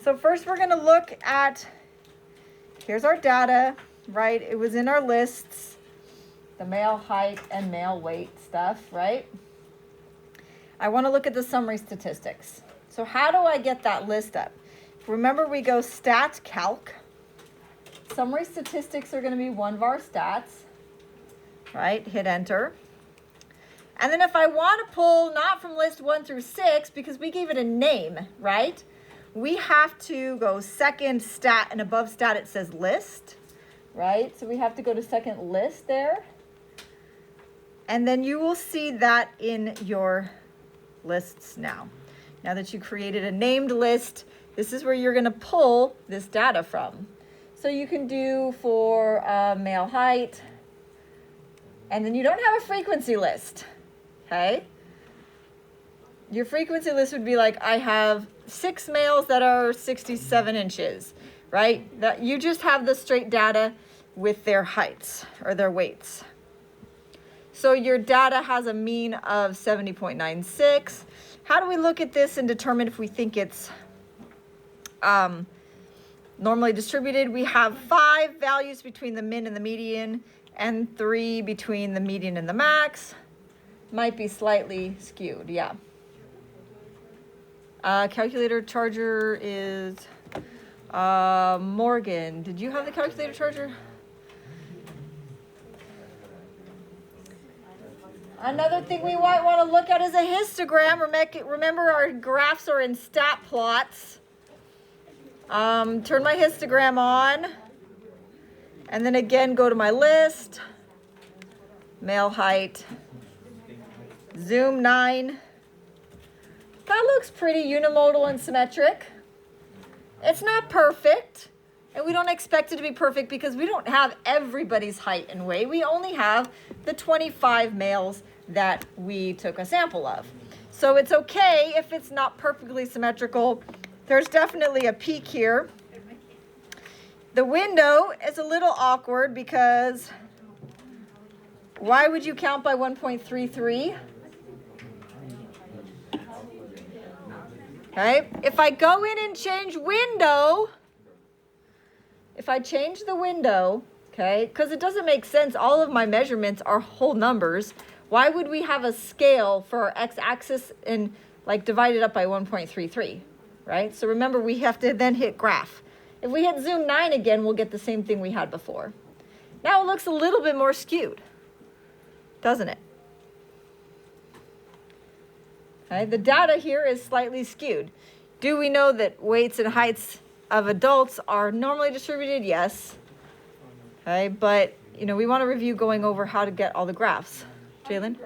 So first we're going to look at, here's our data, right? It was in our lists, the male height and male weight stuff, right? I want to look at the summary statistics. So how do I get that list up? Remember, we go stat calc. Summary statistics are going to be one of our stats, right? Hit enter. And then if I want to pull not from list 1 through 6, because we gave it a name, right? We have to go second stat, and above stat it says list, right? So we have to go to second list there. And then you will see that in your lists now. Now that you created a named list, this is where you're going to pull this data from. So you can do for male height, and then you don't have a frequency list, okay? Your frequency list would be like, I have 6 males that are 67 inches, right? That you just have the straight data with their heights or their weights. So your data has a mean of 70.96. How do we look at this and determine if we think it's normally distributed? We have 5 values between the min and the median and 3 between the median and the max. Might be slightly skewed, yeah. Calculator charger is Morgan. Did you have the calculator charger? Another thing we might want to look at is a histogram. Remember, our graphs are in stat plots. Turn my histogram on. And then again, go to my list. Male height. Zoom 9. That looks pretty unimodal and symmetric. It's not perfect. And we don't expect it to be perfect because we don't have everybody's height and weight. We only have the 25 males that we took a sample of. So it's okay if it's not perfectly symmetrical. There's definitely a peak here. The window is a little awkward because why would you count by 1.33? Okay, if I go in and change window, if I change the window, okay, because it doesn't make sense, all of my measurements are whole numbers. Why would we have a scale for our x-axis and like divide it up by 1.33, right? So remember, we have to then hit graph. If we hit zoom 9 again, we'll get the same thing we had before. Now it looks a little bit more skewed, doesn't it? Okay, the data here is slightly skewed. Do we know that weights and heights of adults are normally distributed? Yes. Okay, but you know, we want to review going over how to get all the graphs. Jalen?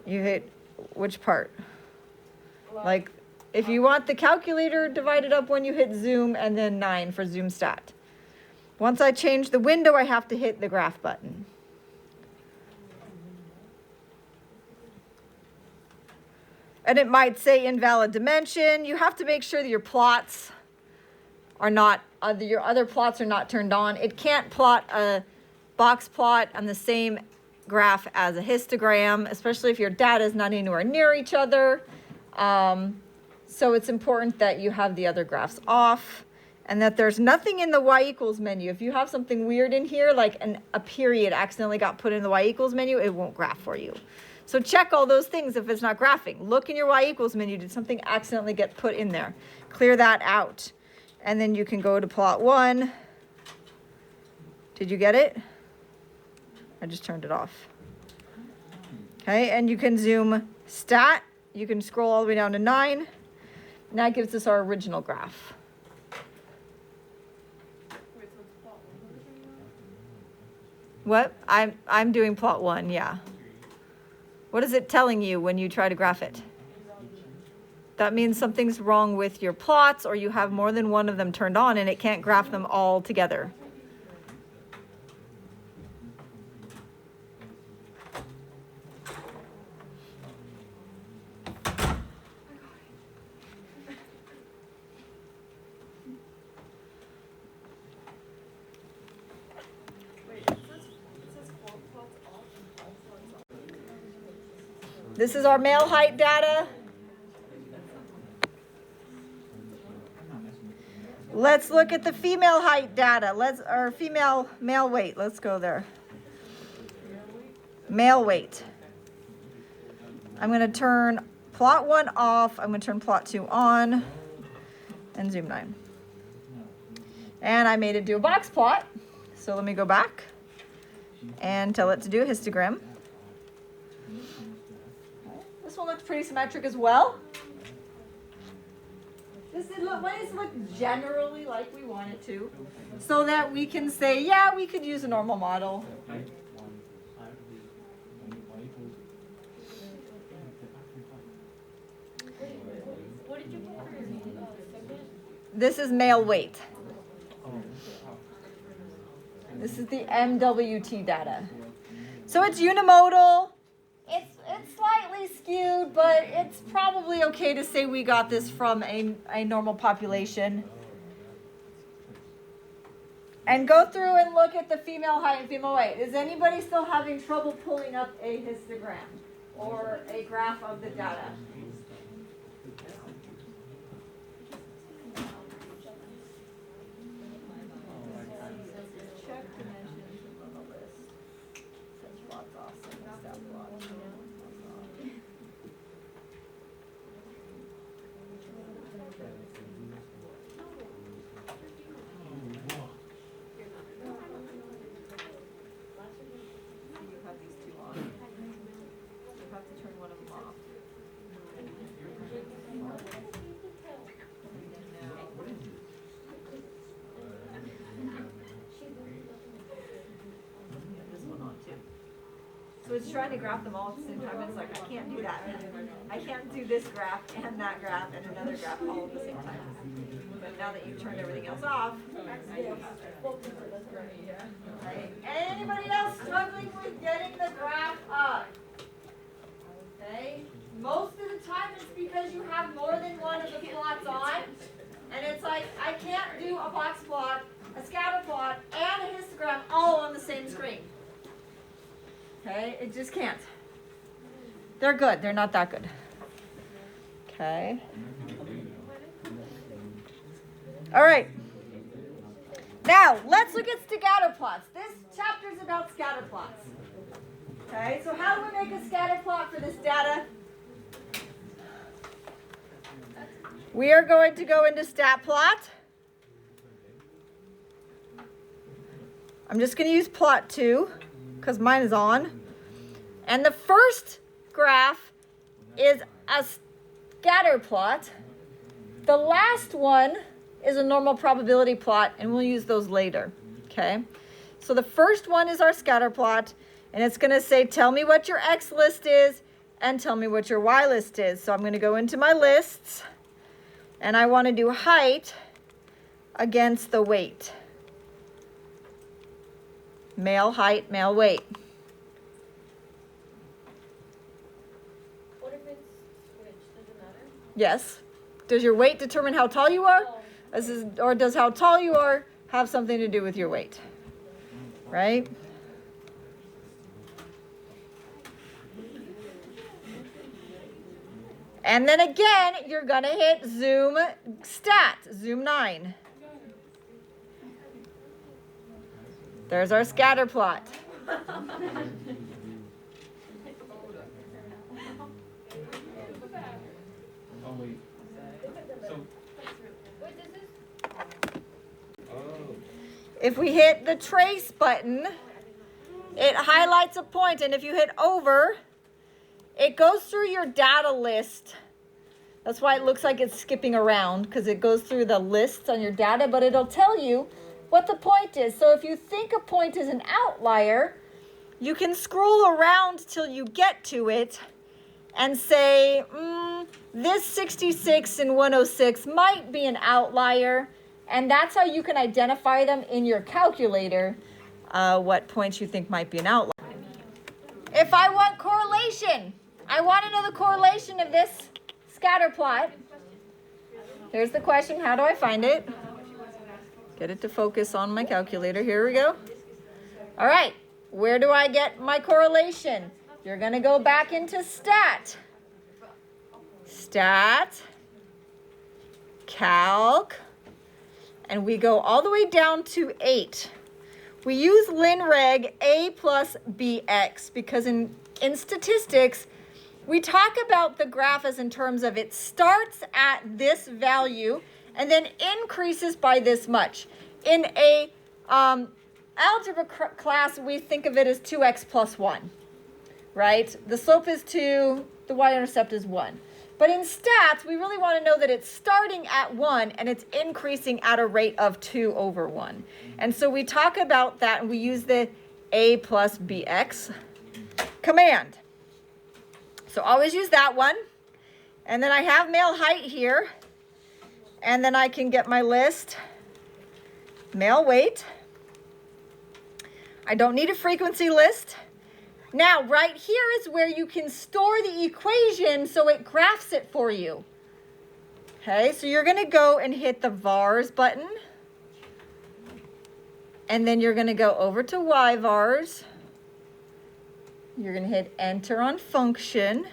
You hit which part? Like, if you want the calculator divided up when you hit zoom and then 9 for zoom stat. Once I change the window, I have to hit the graph button. And it might say invalid dimension. You have to make sure that your plots are not, your other plots are not turned on. It can't plot a box plot on the same graph as a histogram, especially if your data is not anywhere near each other. So it's important that you have the other graphs off and that there's nothing in the y equals menu. If you have something weird in here, like a period accidentally got put in the y equals menu, it won't graph for you. So check all those things if it's not graphing. Look in your y equals menu. Did something accidentally get put in there? Clear that out. And then you can go to plot 1. Did you get it? I just turned it off. Okay, and you can zoom stat. You can scroll all the way down to 9. And that gives us our original graph. What? I'm doing plot 1, yeah. What is it telling you when you try to graph it? That means something's wrong with your plots, or you have more than one of them turned on and it can't graph them all together. This is our male height data. Let's look at the female height data. Or male weight. Let's go there. Male weight. I'm going to turn plot 1 off. I'm going to turn plot 2 on and zoom 9. And I made it do a box plot. So let me go back and tell it to do a histogram. This one looks pretty symmetric as well. This look generally like we want it to, so that we can say, yeah, we could use a normal model. What did you put for your segment? This is male weight. This is the MWT data. So it's unimodal. It's slightly skewed, but it's probably okay to say we got this from a normal population. And go through and look at the female height and female weight. Is anybody still having trouble pulling up a histogram or a graph of the data? So it's trying to graph them all at the same time. It's like, I can't do that. I can't do this graph and that graph and another graph all at the same time. But now that you've turned everything else off, right? Anybody else struggling with getting the graph up? Okay. Most of the time it's because you have more than one of the plots on. And it's like, I can't do a box plot, a scatter plot, and a histogram all on the same screen. Okay, it just can't. They're good. They're not that good. Okay. All right. Now, let's look at scatter plots. This chapter is about scatter plots. Okay, so how do we make a scatter plot for this data? We are going to go into stat plot. I'm just going to use plot 2 because mine is on. And the first graph is a scatter plot. The last one is a normal probability plot, and we'll use those later. Okay, so the first one is our scatter plot, and it's going to say, tell me what your X list is and tell me what your Y list is. So I'm going to go into my lists, and I want to do height against the weight. Male height, male weight. What if it's switched? Does it matter? Yes. Does your weight determine how tall you are? Or does how tall you are have something to do with your weight? Right? And then again, you're going to hit zoom stat, zoom 9. There's our scatter plot. If we hit the trace button, it highlights a point, and if you hit over, it goes through your data list. That's why it looks like it's skipping around, because it goes through the lists on your data, but it'll tell you what the point is. So if you think a point is an outlier, you can scroll around till you get to it and say, this 66 and 106 might be an outlier. And that's how you can identify them in your calculator, what points you think might be an outlier. If I want correlation, I want to know the correlation of this scatter plot. Here's the question, how do I find it? Get it to focus on my calculator. Here we go. All right, where do I get my correlation? You're going to go back into stat. Stat, calc, and we go all the way down to 8. We use linreg a plus bx because in statistics, we talk about the graph as in terms of it starts at this value and then increases by this much. In a algebra class, we think of it as 2x plus 1, right? The slope is 2, the y-intercept is 1. But in stats, we really want to know that it's starting at 1 and it's increasing at a rate of 2 over 1. And so we talk about that and we use the a plus bx command. So always use that one. And then I have male height here. And then I can get my list. Male weight. I don't need a frequency list. Now, right here is where you can store the equation so it graphs it for you. Okay, so you're going to go and hit the vars button. And then you're going to go over to yvars. You're going to hit enter on function.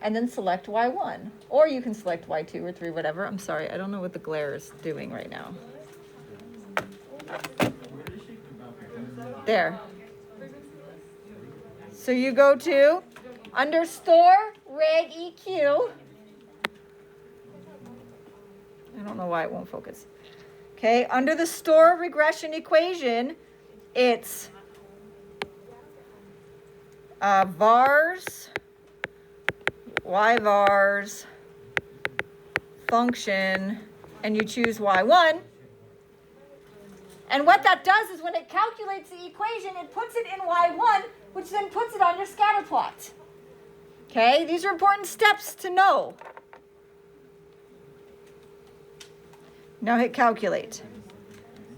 And then select y1. Or you can select y2 or 3, whatever. I'm sorry, I don't know what the glare is doing right now. There. So you go to under store reg EQ. I don't know why it won't focus. Okay, under the store regression equation, it's vars, yvars, function, and you choose y1. And what that does is when it calculates the equation, it puts it in y1, which then puts it on your scatter plot. Okay, these are important steps to know. Now hit calculate.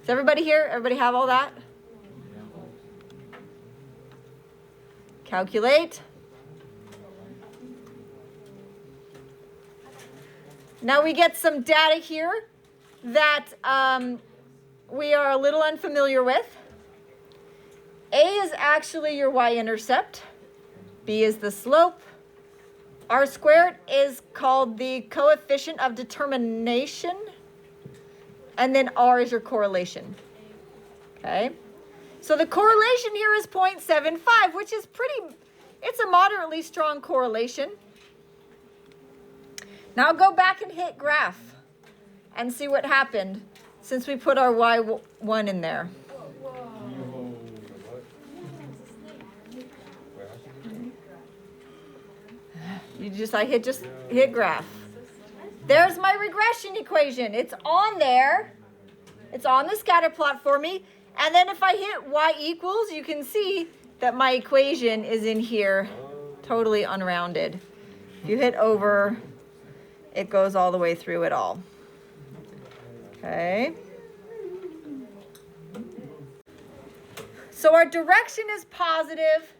Is everybody here? Everybody have all that? Calculate. Now we get some data here that we are a little unfamiliar with. A is actually your y-intercept. B is the slope. R squared is called the coefficient of determination. And then R is your correlation. Okay? So the correlation here is 0.75, which is it's a moderately strong correlation. Now go back and hit graph and see what happened since we put our y1 in there. I hit graph. There's my regression equation. It's on there. It's on the scatter plot for me. And then if I hit y equals, you can see that my equation is in here, totally unrounded. If you hit over, it goes all the way through it all. Okay. So our direction is positive.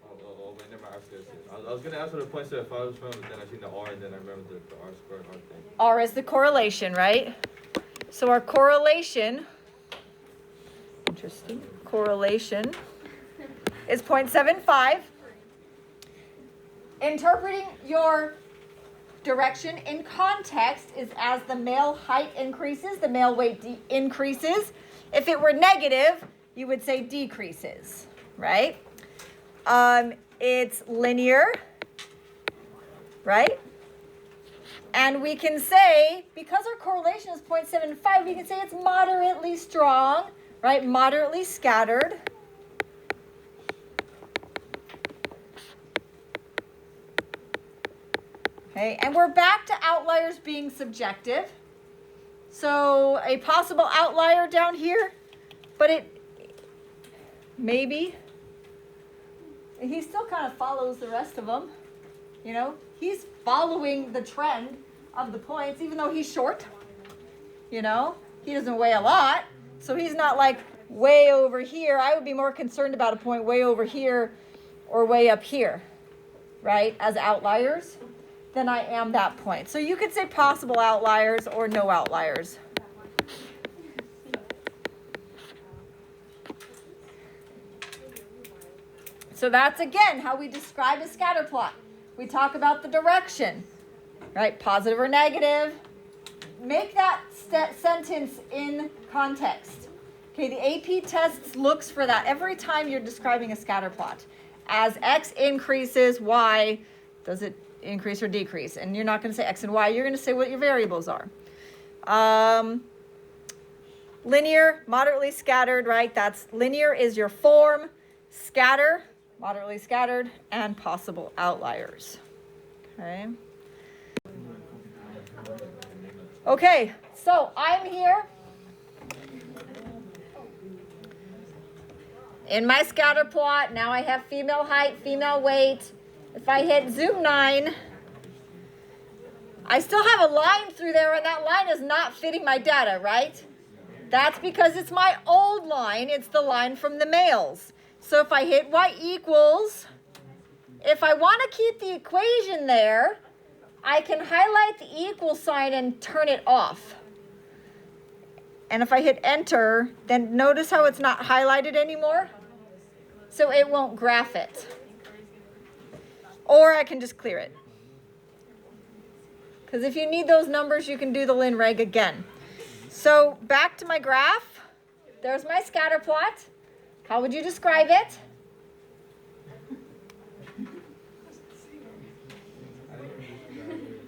I was going to ask what the 0.75 was from, but then I seen the R, and then I remember the R squared R thing. R is the correlation, right? So our correlation, interesting, correlation is 0.75. Interpreting your direction in context is as the male height increases, the male weight increases. If it were negative, you would say decreases, right? It's linear, right? And we can say, because our correlation is 0.75, we can say it's moderately strong, right? Moderately scattered. Okay, and we're back to outliers being subjective. So a possible outlier down here, but maybe. He still kind of follows the rest of them, you know. He's following the trend of the points, even though he's short, you know. He doesn't weigh a lot, so he's not like way over here. I would be more concerned about a point way over here or way up here, right, as outliers, than I am that point. So you could say possible outliers or no outliers. So that's, again, how we describe a scatter plot. We talk about the direction, right? Positive or negative. make that sentence in context. Okay, the AP test looks for that every time you're describing a scatter plot. As x increases, y, does it increase or decrease? And you're not going to say x and y, you're going to say what your variables are. Linear, moderately scattered, right? That's linear is your form, scatter, moderately scattered, and possible outliers. Okay. Okay, so I'm here in my scatter plot. Now I have female height, female weight. If I hit zoom 9, I still have a line through there, and that line is not fitting my data, right? That's because it's my old line. It's the line from the males. So if I hit y equals, if I want to keep the equation there, I can highlight the equal sign and turn it off. And if I hit enter, then notice how it's not highlighted anymore? So it won't graph it. Or I can just clear it. Because if you need those numbers, you can do the lin reg again. So back to my graph. There's my scatter plot. How would you describe it?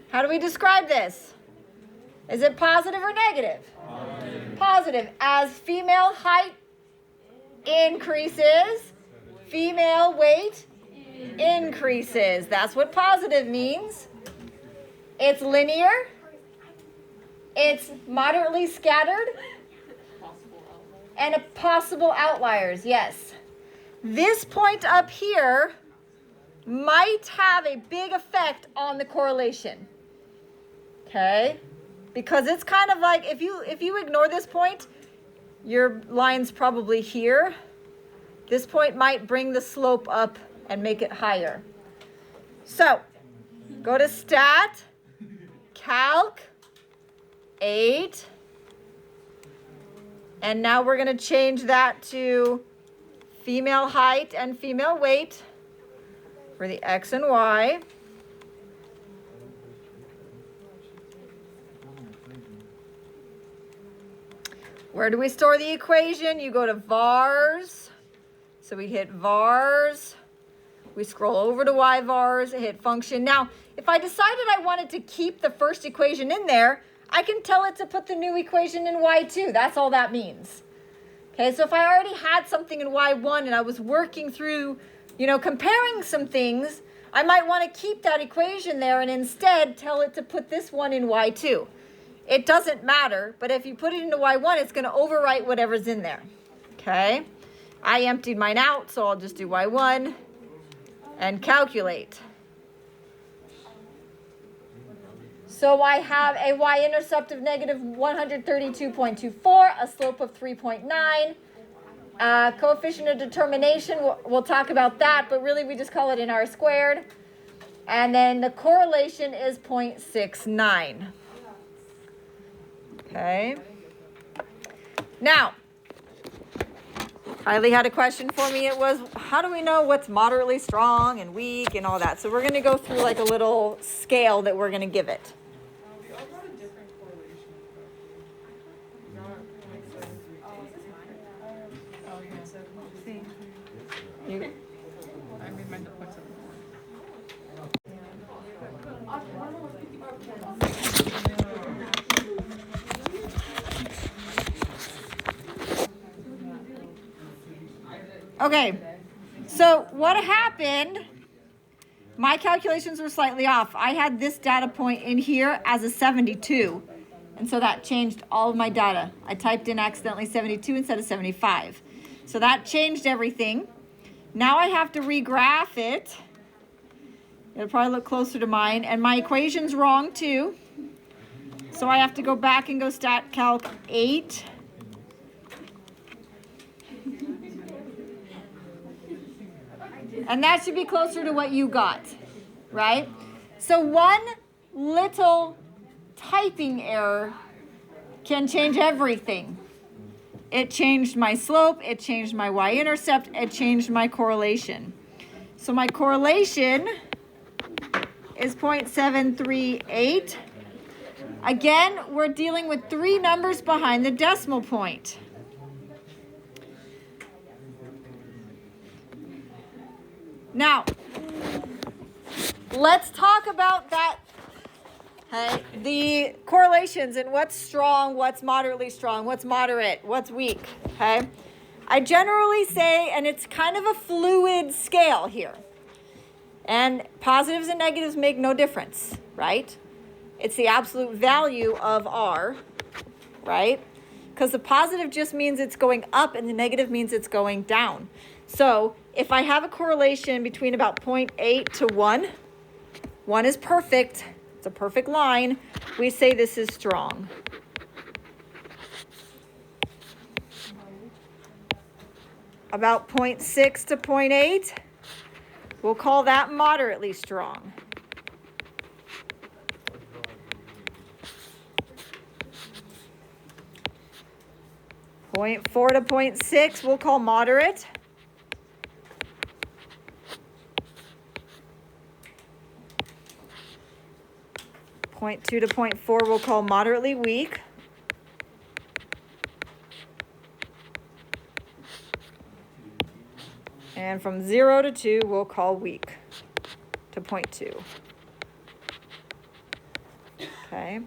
How do we describe this? Is it positive or negative? Positive. As female height increases, female weight increases. That's what positive means. It's linear. It's moderately scattered. And a possible outliers, yes. This point up here might have a big effect on the correlation. Okay? Because it's kind of like, if you ignore this point, your line's probably here. This point might bring the slope up and make it higher. So, go to Stat, Calc, 8. And now we're going to change that to female height and female weight for the X and Y. Where do we store the equation? You go to vars. So we hit vars. We scroll over to y vars, hit function. Now, if I decided I wanted to keep the first equation in there, I can tell it to put the new equation in y2. That's all that means. Okay, so if I already had something in y1 and I was working through, comparing some things, I might want to keep that equation there and instead tell it to put this one in y2. It doesn't matter, but if you put it into y1, it's going to overwrite whatever's in there. Okay, I emptied mine out, so I'll just do y1 and calculate. So I have a y-intercept of negative 132.24, a slope of 3.9, coefficient of determination, we'll talk about that, but really we just call it an r squared. And then the correlation is 0.69. Okay. Now, Kylie had a question for me. It was, how do we know what's moderately strong and weak and all that? So we're going to go through like a little scale that we're going to give it. I made mine to put something Okay, so what happened, my calculations were slightly off. I had this data point in here as a 72, and so that changed all of my data. I typed in accidentally 72 instead of 75. So that changed everything. Now I have to regraph it. It'll probably look closer to mine, and my equation's wrong too. So I have to go back and go stat calc 8. And that should be closer to what you got, right? So one little typing error can change everything. It changed my slope, it changed my y-intercept, it changed my correlation. So my correlation is 0.738. Again, we're dealing with 3 numbers behind the decimal point. Now, let's talk about that, okay, the correlations and what's strong, what's moderately strong, what's moderate, what's weak, okay? I generally say, and it's kind of a fluid scale here, and positives and negatives make no difference, right? It's the absolute value of R, right? Because the positive just means it's going up and the negative means it's going down. So if I have a correlation between about 0.8 to 1, 1 is perfect, it's a perfect line, we say this is strong. About 0.6 to 0.8, we'll call that moderately strong. .4 to 0.6 we'll call moderate. .2 to 0.4 we'll call moderately weak. And from 0 to 2 we'll call weak to 0.2. Okay.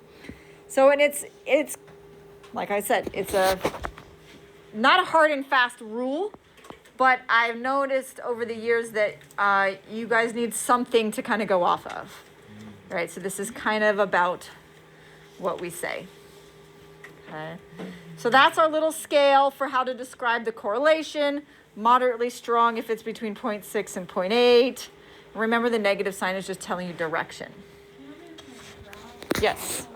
So, and it's like I said, it's not a hard and fast rule, but I've noticed over the years that you guys need something to kind of go off of. Right, so this is kind of about what we say. Okay, so that's our little scale for how to describe the correlation. Moderately strong if it's between 0.6 and 0.8. Remember, the negative sign is just telling you direction. Yes.